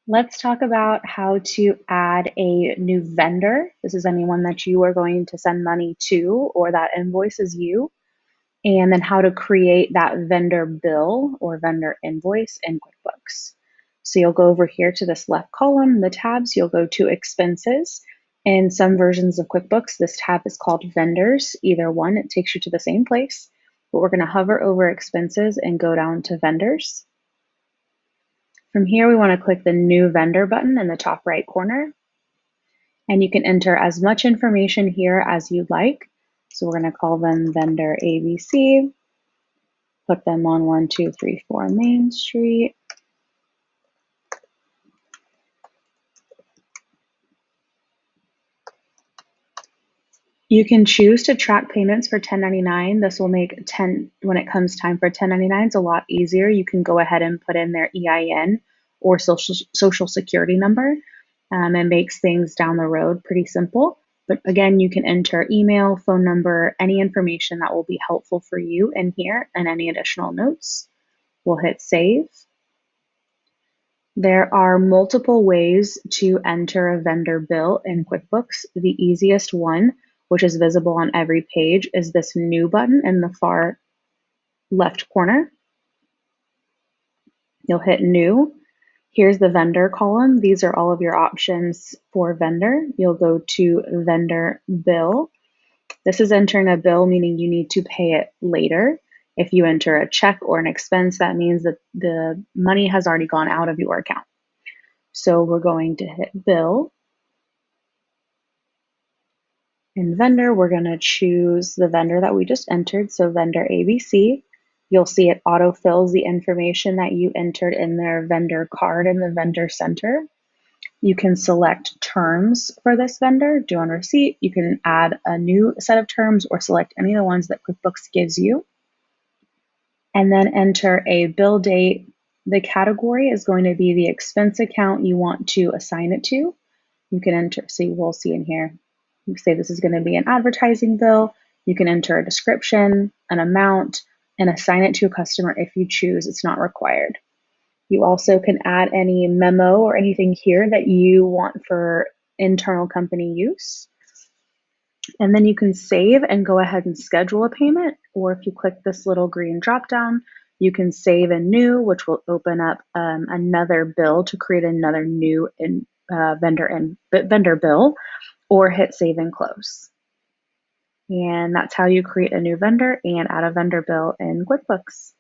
Let's talk about how to add a new vendor. This is anyone that you are going to send money to or that invoices you, and then how to create that vendor bill or vendor invoice in QuickBooks. So you'll go over here to this left column, the tabs, you'll go to expenses. In some versions of QuickBooks, this tab is called vendors. Either one, it takes you to the same place, but we're going to hover over expenses and go down to vendors. From here, we want to click the New Vendor button in the top right corner, and you can enter as much information here as you'd like. So we're going to call them Vendor ABC, put them on 1234 Main Street. You can choose to track payments for 1099. This will make when it comes time for 1099s a lot easier. You can go ahead and put in their EIN or social security number. It makes things down the road pretty simple. But again, you can enter email, phone number, any information that will be helpful for you in here, and any additional notes. We'll hit save. There are multiple ways to enter a vendor bill in QuickBooks. The easiest one, which is visible on every page, is this new button in the far left corner. You'll hit new. Here's the vendor column. These are all of your options for vendor. You'll go to vendor bill. This is entering a bill, meaning you need to pay it later. If you enter a check or an expense, that means that the money has already gone out of your account. So we're going to hit bill. In vendor, we're going to choose the vendor that we just entered, so vendor ABC. You'll see it autofills the information that you entered in their vendor card in the vendor center. You can select terms for this vendor, due on receipt. You can add a new set of terms or select any of the ones that QuickBooks gives you. And then enter a bill date. The category is going to be the expense account you want to assign it to. You can enter, so you will see in here, you say this is going to be an advertising bill. You can enter a description, an amount, and assign it to a customer if you choose. It's not required. You also can add any memo or anything here that you want for internal company use. And then you can save and go ahead and schedule a payment. Or if you click this little green drop down, you can save a new, which will open up another bill to create another new vendor bill, or hit save and close. And that's how you create a new vendor and add a vendor bill in QuickBooks.